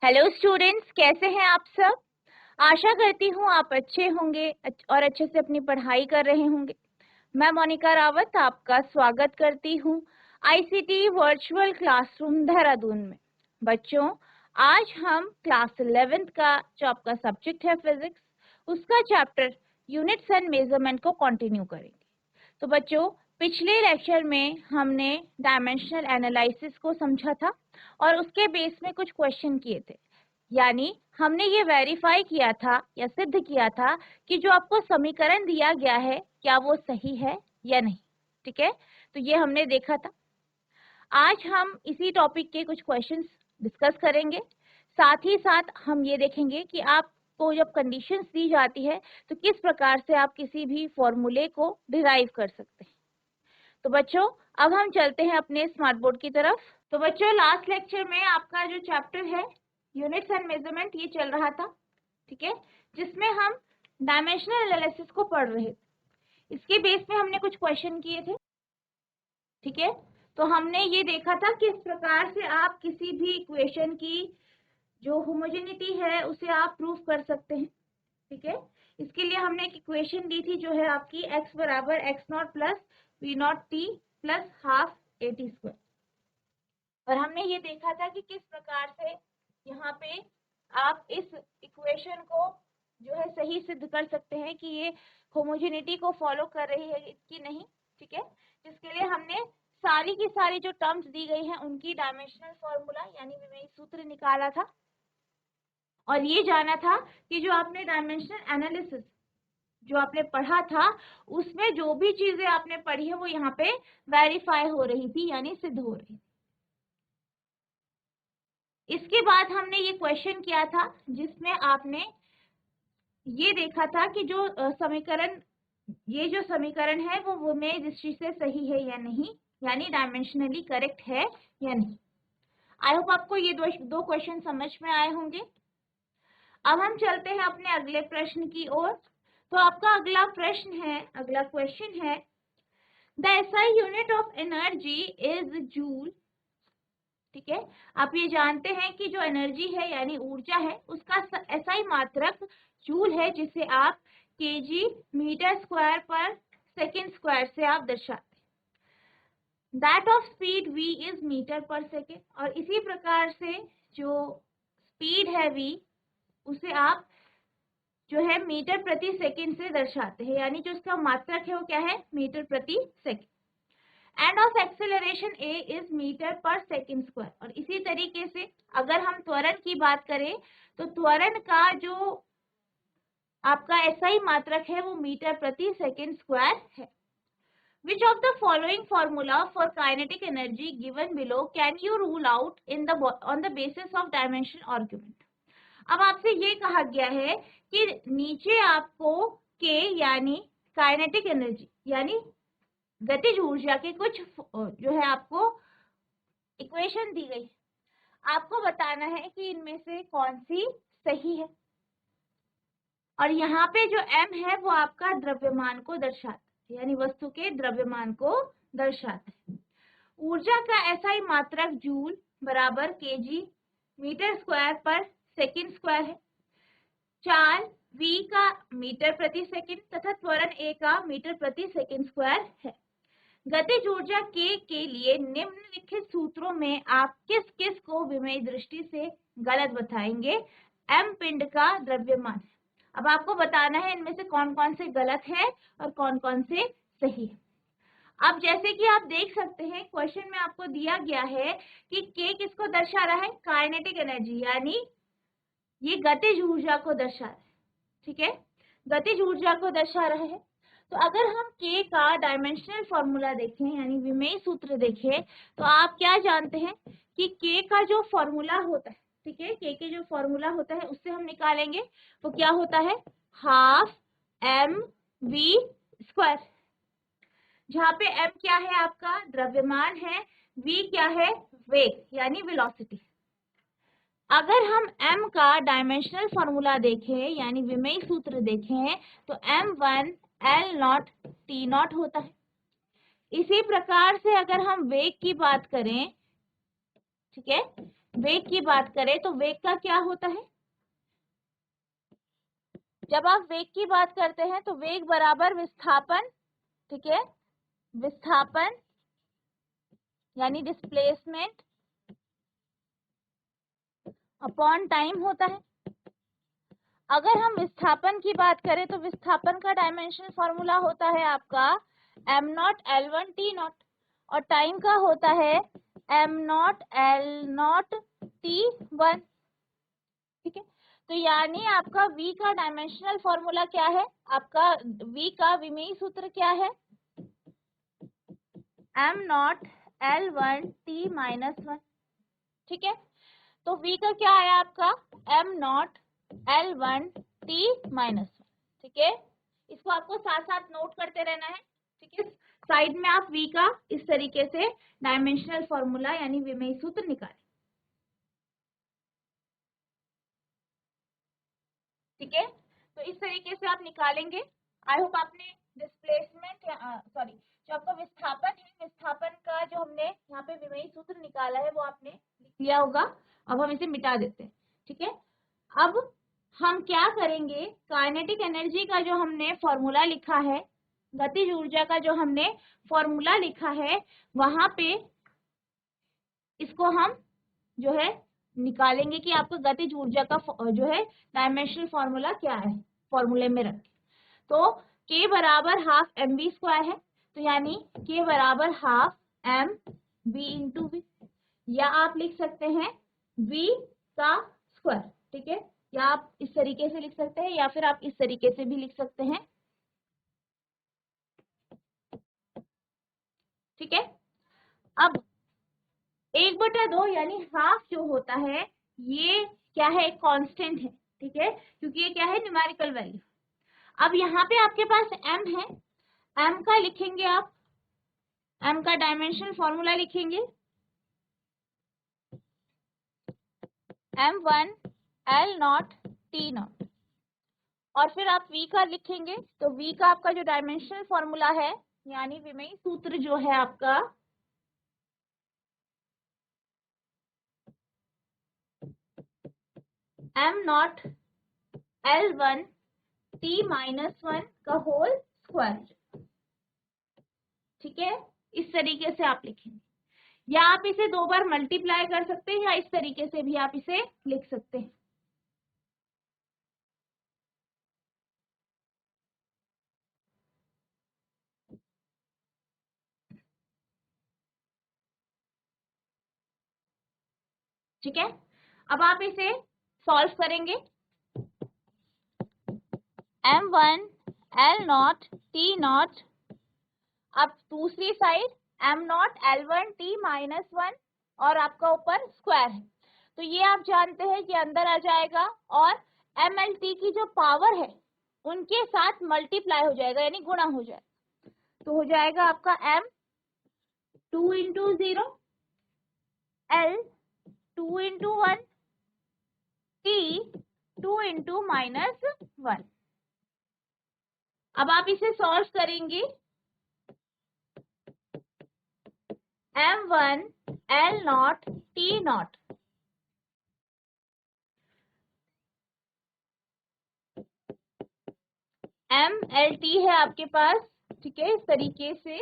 Hello students, कैसे हैं आप सब। आशा करती हूँ आप अच्छे होंगे और अच्छे से अपनी पढ़ाई कर रहे होंगे। मैं मोनिका रावत आपका स्वागत करती हूँ आईसीटी वर्चुअल क्लासरूम देहरादून में। बच्चों, आज हम क्लास 11th का जो आपका सब्जेक्ट है फिजिक्स, उसका चैप्टर यूनिट्स एंड मेजरमेंट को कंटिन्यू करेंगे। तो बच्चों, पिछले लेक्चर में हमने डायमेंशनल एनालिसिस को समझा था और उसके बेस में कुछ क्वेश्चन किए थे। यानी हमने ये वेरीफाई किया था या सिद्ध किया था कि जो आपको समीकरण दिया गया है क्या वो सही है या नहीं। ठीक है, तो ये हमने देखा था। आज हम इसी टॉपिक के कुछ क्वेश्चंस डिस्कस करेंगे। साथ ही साथ हम ये देखेंगे कि आपको जब कंडीशंस दी जाती है तो किस प्रकार से आप किसी भी फॉर्मूले को डिराइव कर सकते हैं। तो बच्चों, अब हम चलते हैं अपने स्मार्ट बोर्ड की तरफ। तो बच्चों, लास्ट लेक्चर में आपका जो चैप्टर है यूनिट्स एंड मेजरमेंट ये चल रहा था, ठीक है, जिसमें हम डायमेंशनल एनालिसिस को पढ़ रहे थे। इसके बेस में हमने कुछ क्वेश्चन किए थे। ठीक है, तो हमने ये देखा था किस प्रकार से आप किसी भी इक्वेशन की जो होमोजेनिटी है उसे आप प्रूव कर सकते हैं। ठीक है, इसके लिए हमने एक इक्वेशन दी थी जो है आपकी x बराबर x naught plus v naught t plus half a t square. और हमने ये देखा था कि किस प्रकार से यहाँ पे आप इस इक्वेशन को जो है सही सिद्ध कर सकते हैं कि ये होमोजेनिटी को फॉलो कर रही है कि नहीं। ठीक है, जिसके लिए हमने सारी की सारी जो टर्म्स दी गई हैं उनकी डायमेंशनल फॉर्मूला यानी विमेय सूत्र निकाला था और ये जाना था कि जो आपने डायमेंशनल एनालिसिस जो आपने पढ़ा था उसमें जो भी चीजें आपने पढ़ी है वो यहाँ पे वेरीफाई हो रही थी यानी सिद्ध हो रही थी। इसके बाद हमने ये क्वेश्चन किया था जिसमें आपने ये देखा था कि जो समीकरण ये जो समीकरण है वो विमेय दृष्टि से सही है या नहीं, यानी डायमेंशनली करेक्ट है या नहीं। आई होप आपको ये दो क्वेश्चन समझ में आए होंगे। अब हम चलते हैं अपने अगले प्रश्न की ओर। तो आपका अगला क्वेश्चन है the SI unit of energy is joule. ठीक है, आप ये जानते हैं कि जो एनर्जी है यानी ऊर्जा है उसका एसआई मात्रक जूल है, जिसे आप केजी मीटर स्क्वायर पर सेकेंड स्क्वायर से आप दर्शाते हैं। That of speed v is metre पर सेकेंड। और इसी प्रकार से जो स्पीड है v उसे आप जो है मीटर प्रति सेकेंड से दर्शाते हैं, यानी जो उसका मात्रक है वो क्या है, मीटर प्रति second. And of acceleration a is metre पर सेकेंड स्क्वायर। और इसी तरीके से अगर हम त्वरण की बात करें तो त्वरण का जो आपका एसआई मात्रक है वो मीटर प्रति सेकेंड स्क्वायर है। Which of the following formula for kinetic energy given below can you rule out in the on the basis of dimensional argument? अब आपसे ये कहा गया है कि नीचे आपको k यानी काइनेटिक एनर्जी यानी गतिज ऊर्जा के कुछ जो है आपको इक्वेशन दी गई, आपको बताना है कि इनमें से कौन सी सही है। और यहाँ पे जो m है वो आपका द्रव्यमान को दर्शाता है, यानी वस्तु के द्रव्यमान को दर्शाता है। ऊर्जा का एसआई मात्रक जूल बराबर केजी मीटर स्क्वायर पर सेकेंड स्क्वायर है। चाल v का मीटर प्रति सेकेंड तथा त्वरण a का मीटर प्रति सेकेंड स्क्वायर है। गतिज ऊर्जा k के लिए निम्नलिखित सूत्रों में आप किस किस को विमेय दृष्टि से गलत बताएंगे। m पिंड का द्रव्यमान। अब आपको बताना है इनमें से कौन कौन से गलत है और कौन कौन से सही है। अब जैसे कि आप देख सकते हैं क्वेश्चन में आपको दिया गया है कि k किसको दर्शा रहा है, काइनेटिक एनर्जी, यानी ये गतिज ऊर्जा को दर्शा रहा है। ठीक है, गतिज ऊर्जा को दर्शा रहा है। तो अगर हम k का डायमेंशनल फॉर्मूला देखें यानी विमेय सूत्र देखें तो आप क्या जानते हैं कि k का जो फॉर्मूला होता है, ठीक है, k के जो फॉर्मूला होता है उससे हम निकालेंगे वो क्या होता है, हाफ m v स्क्वायर, जहाँ पे m क्या है आपका द्रव्यमान है, v क्या है वेग यानी वेलोसिटी। अगर हम m का डायमेंशनल फॉर्मूला देखें यानी विमेय सूत्र देखें तो m1 L not T not होता है। इसी प्रकार से अगर हम वेग की बात करें, ठीक है, वेग की बात करें तो वेग का क्या होता है? जब आप वेग की बात करते हैं तो वेग बराबर विस्थापन, ठीक है, विस्थापन यानी डिस्प्लेसमेंट अपॉन टाइम होता है। अगर हम विस्थापन की बात करें तो विस्थापन का डायमेंशनल फॉर्मूला होता है आपका m not L1 T not, और टाइम का होता है m not L not T1, ठीक है। तो यानी आपका v का डायमेंशनल फॉर्मूला क्या है? आपका v का विमेय सूत्र क्या है? m not L1 T minus 1, ठीक है। तो v का क्या है आपका m not L1 T minus 1, ठीक है। इसको आपको साथ साथ नोट करते रहना है, ठीक है। साइड में आप v का इस तरीके से डायमेंशनल फॉर्मूला यानी विमेय सूत्र निकालें, ठीक है। तो इस तरीके से आप निकालेंगे। आई होप आपने डिस्प्लेसमेंट सॉरी जो आपका विस्थापन है, विस्थापन का जो हमने यहाँ पे विमेय सूत्र निकाला है वो आपने लिख लिया होगा। अब हम इसे मिटा देते हैं, ठीक है। अब हम क्या करेंगे, काइनेटिक एनर्जी का जो हमने फॉर्मूला लिखा है, गतिज ऊर्जा का जो हमने फॉर्मूला लिखा है, वहां पे इसको हम जो है निकालेंगे कि आपको गतिज ऊर्जा का जो है डायमेंशनल फॉर्मूला क्या है, फॉर्मूले में रखें। तो k बराबर हाफ एम वी स्क्वायर है, तो यानी k बराबर half m v into v, या आप लिख सकते हैं v का स्क्वायर, ठीक है। या आप इस तरीके से लिख सकते हैं या फिर आप इस तरीके से भी लिख सकते हैं, ठीक है। अब 1/2 यानी हाफ जो होता है ये क्या है, कांस्टेंट है, ठीक है, क्योंकि ये क्या है, न्यूमेरिकल वैल्यू। अब यहाँ पे आपके पास m है, m का लिखेंगे आप, m का डायमेंशनल फॉर्मूला लिखेंगे m1 L not T not, और फिर आप v का लिखेंगे तो v का आपका जो डायमेंशनल फॉर्मूला है यानी विमेय सूत्र जो है आपका m not L1 T minus 1 का होल स्क्वायर, ठीक है। इस तरीके से आप लिखेंगे, या आप इसे 2 बार मल्टीप्लाई कर सकते हैं, या इस तरीके से भी आप इसे लिख सकते हैं, ठीक है। अब आप इसे सॉल्व करेंगे, m1 L not T not, अब दूसरी side m not L1 T minus 1 और आपका ऊपर स्क्वायर है, तो ये आप जानते हैं कि अंदर आ जाएगा और MLT की जो पावर है उनके साथ मल्टीप्लाई हो जाएगा यानी गुणा हो जाएगा, तो हो जाएगा आपका m 2 into 0 L 2 into 1 T 2 into minus 1। अब आप इसे सॉल्व करेंगे, m1 L not T not, MLT है आपके पास, ठीक है, इस तरीके से।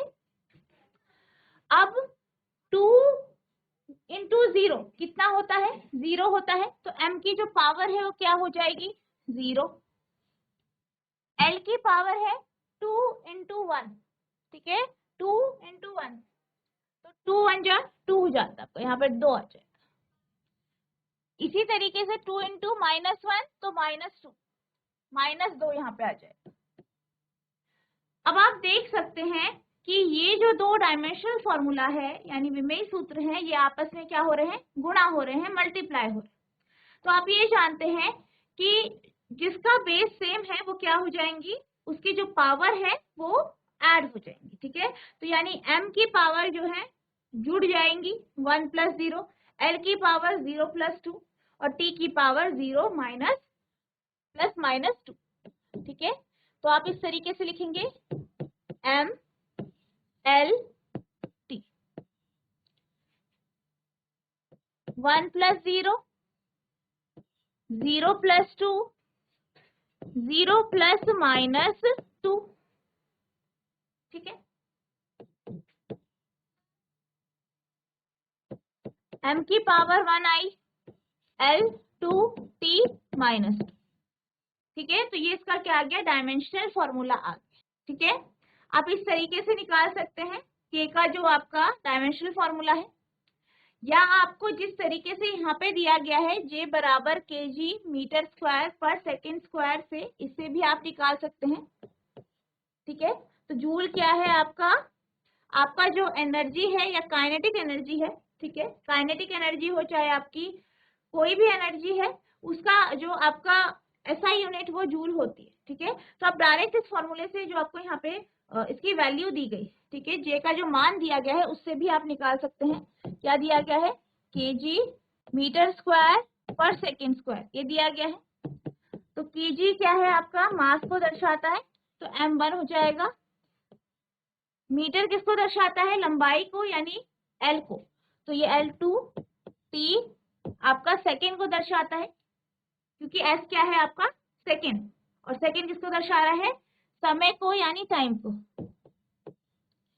अब 2 इंटू 0 कितना होता है, 0 होता है, तो m की जो पावर है वो क्या हो जाएगी, 0। L की पावर है 2 इंटू 1, ठीक है, 2 इंटू 1, तो 2 1 जा 2 हो जाता है, आपको यहाँ पर 2 आ जाएगा। इसी तरीके से 2 इंटू माइनस 1 तो माइनस 2, माइनस 2 यहाँ पे आ जाएगा। अब आप देख सकते हैं कि ये जो 2 डायमेंशनल फॉर्मूला है यानी विमेय सूत्र है, ये आपस में क्या हो रहे हैं, गुणा हो रहे हैं, मल्टीप्लाई हो रहे हैं। तो आप ये जानते हैं कि जिसका बेस सेम है वो क्या हो जाएंगी, उसकी जो पावर है वो ऐड हो जाएंगी, ठीक है। तो यानी m की पावर जो है जुड़ जाएंगी 1 प्लस 0, L की पावर 0 प्लस 2 और T की पावर 0 माइनस प्लस माइनस 2, ठीक है। तो आप इस तरीके से लिखेंगे m L T, 1 plus 0, 0 plus 2, 0 plus minus 2। ठीक है, m की पावर 1 आई L2t माइनस 2। ठीक है, तो ये इसका क्या आ गया, डायमेंशनल फॉर्मूला आ गया। ठीक है, आप इस तरीके से निकाल सकते हैं k का जो आपका डायमेंशनल फॉर्मूला है, या आपको जिस तरीके से यहाँ पे दिया गया है J बराबर kg मीटर स्क्वायर पर सेकेंड स्क्वायर से, इससे भी आप निकाल सकते हैं। ठीक है, तो जूल क्या है आपका, आपका जो एनर्जी है या काइनेटिक एनर्जी है। ठीक है, काइनेटिक एनर्जी हो चाहे आपकी कोई भी एनर्जी है, उसका जो आपका एसआई यूनिट वो जूल होती है। ठीक है, तो आप डायरेक्ट इस फॉर्मूले से जो आपको यहाँ पे इसकी वैल्यू दी गई, ठीक है, जे का जो मान दिया गया है उससे भी आप निकाल सकते हैं। क्या दिया गया है, केजी मीटर स्क्वायर पर सेकेंड स्क्वायर, ये दिया गया है। तो केजी क्या है आपका, मास को दर्शाता है, तो m1 हो जाएगा। मीटर किसको दर्शाता है, लंबाई को यानी l को, तो ये L2t आपका सेकेंड को दर्शाता है, क्योंकि s क्या है आपका सेकेंड, और सेकेंड किसको दर्शा रहा है, समय को यानी टाइम को,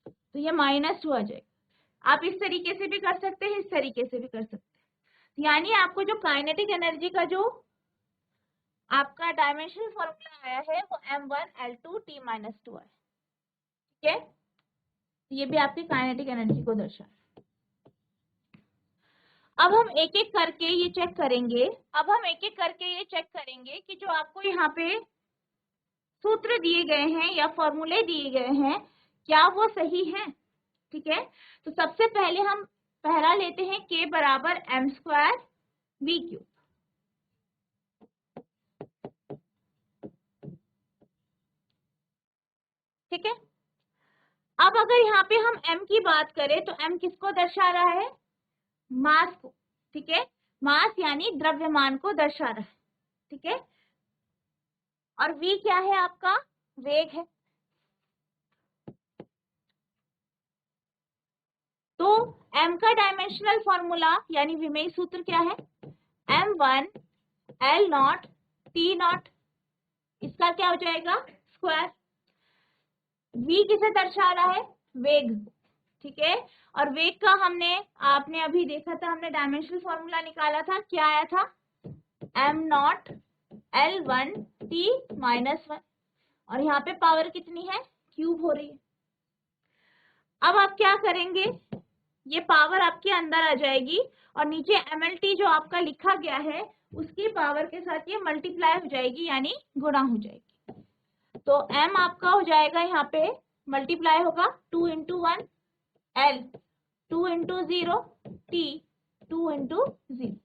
तो ये -2 आ जाएगा। आप इस तरीके से भी कर सकते हैं, इस तरीके से भी कर सकते हैं, यानी आपको जो काइनेटिक एनर्जी का जो आपका डायमेंशनल फॉर्मूला आया है वो m1L2t - 2 है। ठीक है, ये भी आपकी काइनेटिक एनर्जी को दर्शा। अब हम एक एक करके ये चेक करेंगे, कि जो आपको यहाँ पे सूत्र दिए गए हैं या फॉर्मूले दिए गए हैं क्या वो सही हैं। ठीक है, तो सबसे पहले हम पहला लेते हैं k बराबर m² v³। ठीक है, अब अगर यहाँ पे हम m की बात करें तो m किसको दर्शा रहा है, मास को। ठीक है, मास यानी द्रव्यमान को दर्शा रहा है। ठीक है, और v क्या है आपका, वेग है। तो m का डायमेंशनल फॉर्मूला यानी विमेय सूत्र क्या है, m1 L0 T0, इसका क्या हो जाएगा स्क्वायर। v किसे दर्शा रहा है, वेग। ठीक है, और वेग का आपने अभी देखा था, हमने डायमेंशनल फॉर्मूला निकाला था, क्या आया था, m0 L1 T -1, और यहाँ पे पावर कितनी है, क्यूब हो रही है। अब आप क्या करेंगे, ये पावर आपके अंदर आ जाएगी और नीचे mlt जो आपका लिखा गया है उसकी पावर के साथ ये मल्टीप्लाई हो जाएगी यानी गुणा हो जाएगी। तो m आपका हो जाएगा, यहाँ पे मल्टीप्लाई होगा 2 × 1 L, 2 × 0 T, 2 × 0।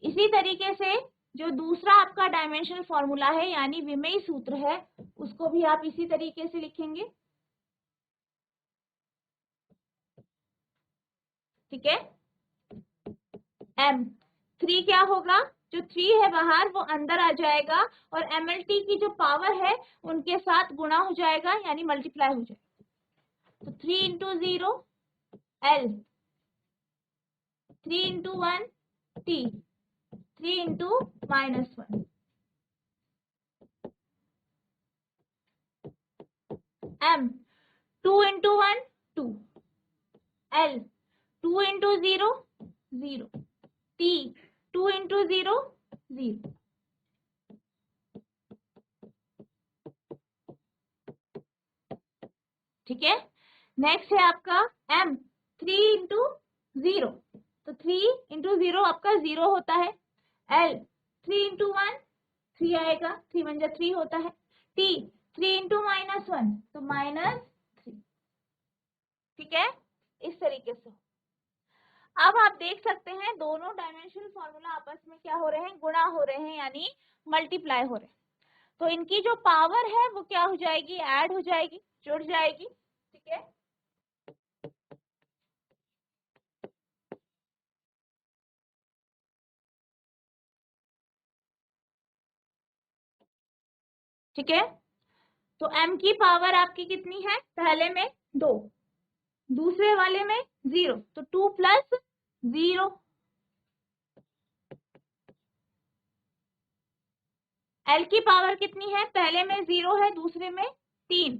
इसी तरीके से जो दूसरा आपका डायमेंशनल फॉर्मूला है यानी विमेय सूत्र है, उसको भी आप इसी तरीके से लिखेंगे। ठीक है, m3 क्या होगा, जो 3 है बाहर वो अंदर आ जाएगा और mlt की जो पावर है उनके साथ गुणा हो जाएगा यानी मल्टीप्लाई हो जाएगा। तो 3 × 0 L, 3 × 1 T, 3 × -1 m, 2 × 1 2 L, 2 × 0 0 T, 2 × 0 0। ठीक है, नेक्स्ट है आपका m, 3 × 0, तो 3 × 0 आपका 0 होता है। L, 3 × 1 3 आएगा, 3 × 1 3 होता है। T, 3 × -1 तो -3। ठीक है, इस तरीके से। अब आप देख सकते हैं दोनों डायमेंशनल फॉर्मूला आपस में क्या हो रहे हैं, गुणा हो रहे हैं यानी मल्टीप्लाई हो रहे हैं। तो इनकी जो पावर है वो क्या हो जाएगी, ऐड हो जाएगी, जुड़ जाएगी। ठीक है, ठीक है, तो m की पावर आपकी कितनी है, पहले में 2, दूसरे वाले में 0, तो 2 + 0 L की पावर कितनी है, पहले में 0 है, दूसरे में 3,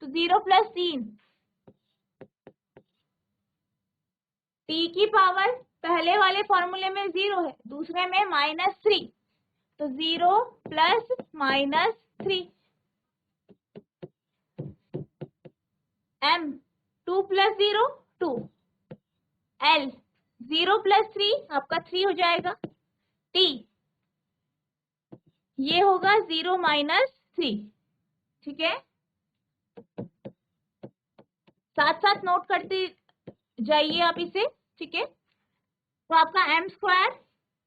तो 0 + 3। T की पावर पहले वाले फॉर्मूले में 0 है, दूसरे में -3, तो 0 + -3। M 2 + 0 2, L 0 + 3 आपका 3 हो जाएगा, T ये होगा 0 - 3। ठीक है, साथ साथ नोट करते जाइए आप इसे। ठीक है, तो आपका m²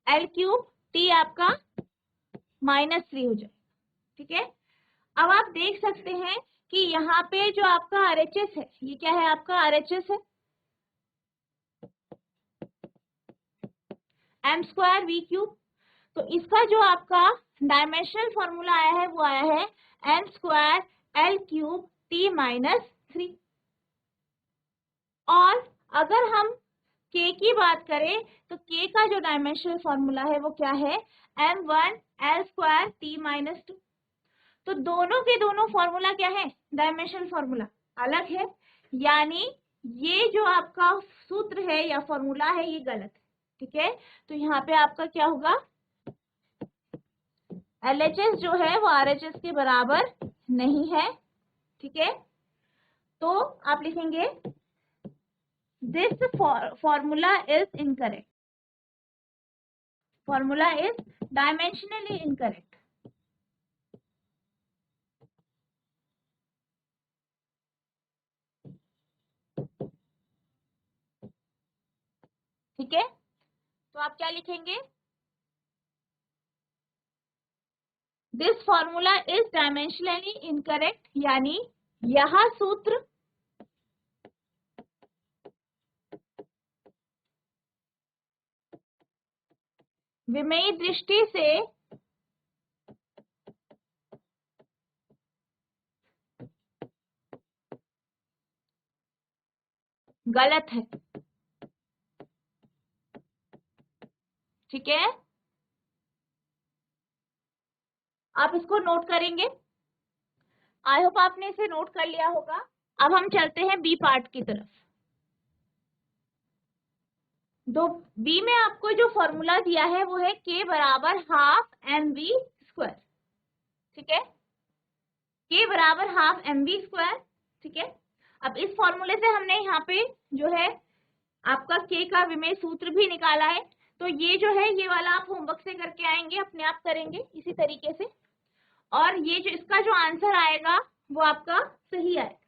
L³ T आपका -3 हो जाए। ठीक है, अब आप देख सकते हैं कि यहाँ पे जो आपका RHS है, ये क्या है, आपका RHS है m² V³। तो इसका जो आपका डायमेंशनल फॉर्मूला आया है वो आया है m² L³ T -3। और अगर हम k की बात करें तो k का जो डायमेंशनल फॉर्मूला है वो क्या है, m1 L² T -2। तो दोनों के दोनों फॉर्मूला क्या है, डायमेंशनल फॉर्मूला अलग है, यानी ये जो आपका सूत्र है या फॉर्मूला है ये गलत है। ठीक है, तो यहाँ पे आपका क्या होगा, LHS जो है वो RHS के बराबर नहीं है। ठीक है, तो आप लिखेंगे this formula is incorrect, formula is dimensionally incorrect. ठीक है, तो आप क्या लिखेंगे, this formula is dimensionally incorrect, यानी यह सूत्र विमेय दृष्टि से गलत है। ठीक है, आप इसको नोट करेंगे, आई होप आपने इसे नोट कर लिया होगा। अब हम चलते हैं बी पार्ट की तरफ। तो बी में आपको जो फॉर्मूला दिया है वो है k बराबर ½ mv²। ठीक है, k बराबर ½ mv²। ठीक है, अब इस फॉर्मूले से हमने यहाँ पे जो है आपका k का विमेय सूत्र भी निकाला है। तो ये जो है ये वाला आप होमवर्क से करके आएंगे, अपने आप करेंगे इसी तरीके से, और ये जो इसका जो आंसर आएगा वो आपका सही आएगा,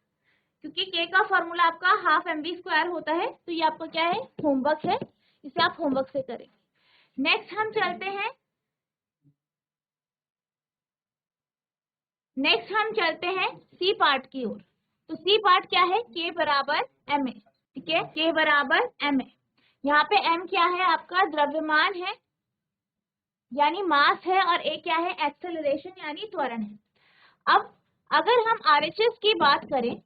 क्योंकि k का फॉर्मूला आपका ½ mv² होता है। तो ये आपका क्या है, होमवर्क है, इसे आप होमवर्क से करेंगे। नेक्स्ट हम चलते हैं सी पार्ट की ओर। तो सी पार्ट क्या है, k बराबर ma। ठीक है, k बराबर ma। यहाँ पे m क्या है, आपका द्रव्यमान है यानी मास है, और a क्या है, एक्सेलरेशन यानी त्वरण है। अब अगर हम RHS की बात करें,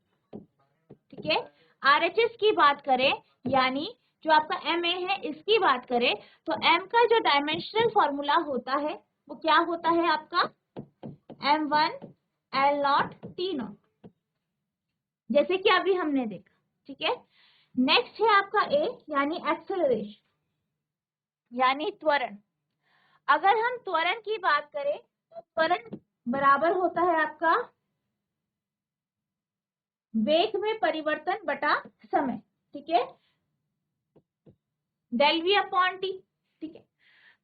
ठीक है, RHS की बात करें यानी जो आपका ma है इसकी बात करें, तो m का जो डायमेंशनल फॉर्मूला होता है वो क्या होता है आपका, m1 L0 T0, जैसे कि अभी हमने देखा। ठीक है, नेक्स्ट है आपका a यानी एक्सेलरेशन यानी त्वरण। अगर हम त्वरण की बात करें तो त्वरण बराबर होता है आपका वेग में परिवर्तन बटा समय। ठीक है, del v/t। ठीक है,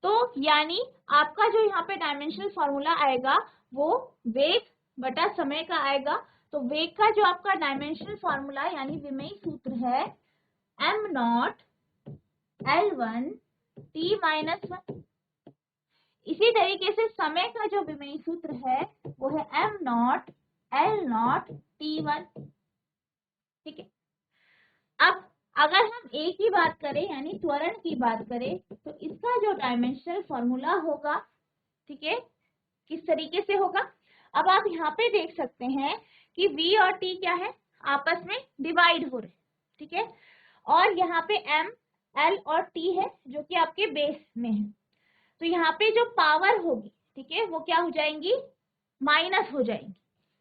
तो यानी आपका जो यहाँ पे डायमेंशनल फॉर्मूला आएगा वो वेग बटा समय का आएगा। तो वेग का जो आपका डायमेंशनल फॉर्मूला यानी विमेय सूत्र है m0 L1 T -1। इसी तरीके से समय का जो विमेय सूत्र है वो है m0 L0 T1। ठीक है, अब अगर हम a की बात करें यानी त्वरण की बात करें तो इसका जो डायमेंशनल फॉर्मूला होगा, ठीक है, किस तरीके से होगा। अब आप यहाँ पे देख सकते हैं कि v और t क्या है, आपस में डिवाइड हो रहे। ठीक है, और यहाँ पे m l और t है जो कि आपके बेस में है। तो यहाँ पे जो पावर होगी, ठीक है, वो क्या हो जाएंगी, माइनस हो जाएंगी।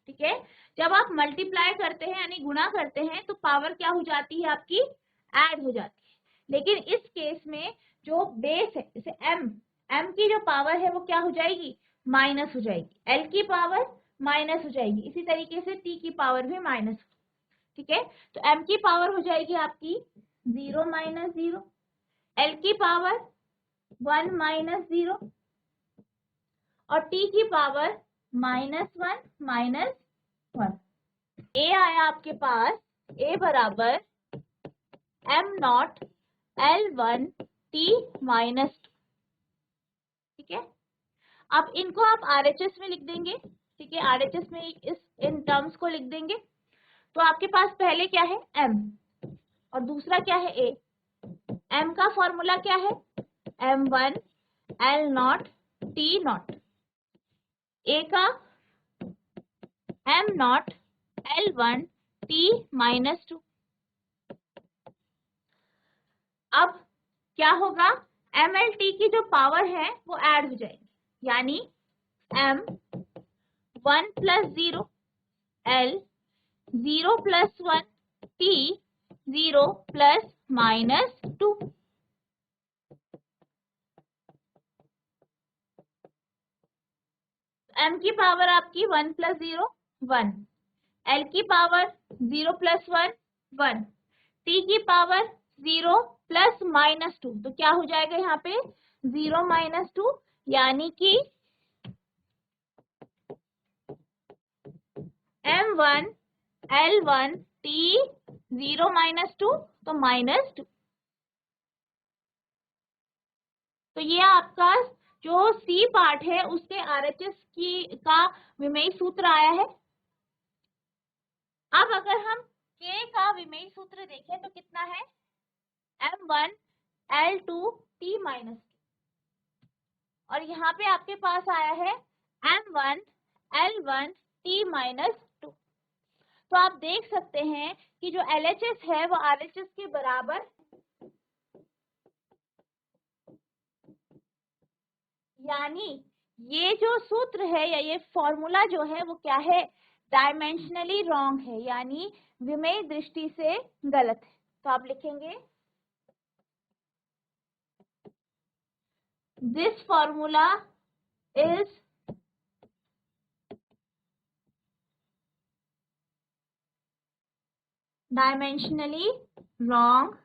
ठीक है, जब आप मल्टीप्लाई करते हैं यानी गुणा करते हैं तो पावर क्या हो जाती है आपकी, ऐड हो जाती है। लेकिन इस केस में जो बेस है, जैसे m की जो पावर है वो क्या हो जाएगी, माइनस हो जाएगी, l की पावर माइनस हो जाएगी, इसी तरीके से t की पावर भी माइनस। ठीक है, तो m की पावर हो जाएगी आपकी 0 माइनस 0, l की पावर 1 माइनस 0 और t की पावर -1 माइनस 1। a आया आपके पास, a बराबर m0 L1 t माइनस 2। ठीक है, अब इनको आप RHS में लिख देंगे। ठीक है, RHS में इन टर्म्स को लिख देंगे। तो आपके पास पहले क्या है, m और दूसरा क्या है, a। m का फॉर्मूला क्या है, m1 L0 t0। a का m0 L1 t माइनस 2। अब क्या होगा, MLT की जो पावर है वो ऐड हो जाएगी, यानी m 1 plus 0 L 0 plus 1 T 0 plus minus 2। m की पावर आपकी 1 प्लस 0 1, l की पावर 0 प्लस 1 1, t की पावर 0 प्लस माइनस 2। तो क्या हो जाएगा यहाँ पे 0 माइनस 2, यानी कि m1 L1 t 0 माइनस 2 तो माइनस 2। तो ये आपका जो C पार्ट है उसके RHS का विमेय सूत्र आया है। अब अगर हम K का विमेय सूत्र देखें तो कितना है, m1 L2 t माइनस, और यहाँ पे आपके पास आया है m1 L1 t माइनस 2। तो आप देख सकते हैं कि जो LHS है वो RHS के बराबर, यानी ये जो सूत्र है या ये फॉर्मूला जो है वो क्या है, डायमेंशनली रॉन्ग है, यानी विमेय दृष्टि से गलत है। तो आप लिखेंगे this formula is dimensionally wrong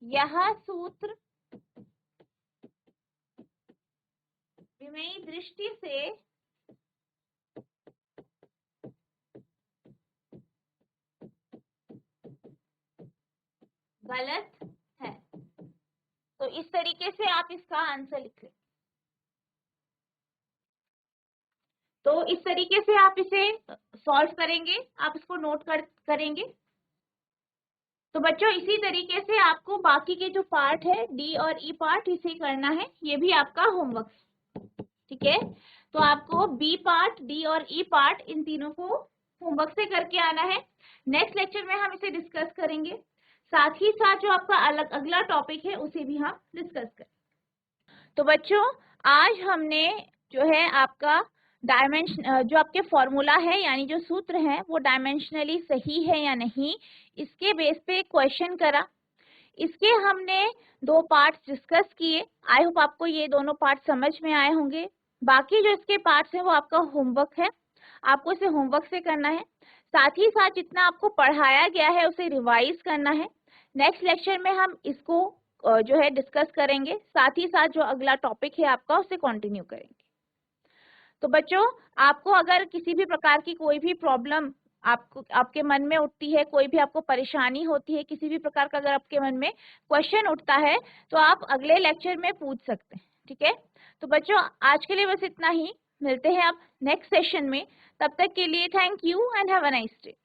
यह सूत्र विमेय दृष्टि से गलत है। तो इस तरीके से आप इसका आंसर लिख लें। तो इस तरीके से आप इसे सॉल्व करेंगे, आप इसको नोट करेंगे। तो बच्चों इसी तरीके से आपको बाकी के जो पार्ट है डी और ई पार्ट इसे करना है, ये भी आपका होमवर्क है। ठीक है, तो आपको बी पार्ट, डी और ई पार्ट इन तीनों को होमवर्क से करके आना है। नेक्स्ट लेक्चर में हम इसे डिस्कस करेंगे, साथ ही साथ जो आपका अगला टॉपिक है उसे भी हम डिस्कस करेंगे। तो बच्चों आज हमने जो है आपका डायमेंशन, जो आपके फॉर्मूला है यानी जो सूत्र है वो डायमेंशनली सही है या नहीं, इसके बेस पे क्वेश्चन करा। इसके हमने 2 पार्ट्स डिस्कस किए। आई होप आपको ये दोनों पार्ट समझ में आए होंगे। बाकी जो इसके पार्ट्स हैं वो आपका होमवर्क है, आपको इसे होमवर्क से करना है। साथ ही साथ जितना आपको पढ़ाया गया है उसे रिवाइज करना है। नेक्स्ट लेक्चर में हम इसको जो है डिस्कस करेंगे, साथ ही साथ जो अगला टॉपिक है आपका उसे कंटिन्यू करेंगे। तो बच्चों आपको अगर किसी भी प्रकार की कोई भी प्रॉब्लम आपके मन में उठती है, कोई भी आपको परेशानी होती है, किसी भी प्रकार का अगर आपके मन में क्वेश्चन उठता है तो आप अगले लेक्चर में पूछ सकते हैं। ठीक है, तो बच्चों आज के लिए बस इतना ही, मिलते हैं आप नेक्स्ट सेशन में। तब तक के लिए thank you and have a nice day.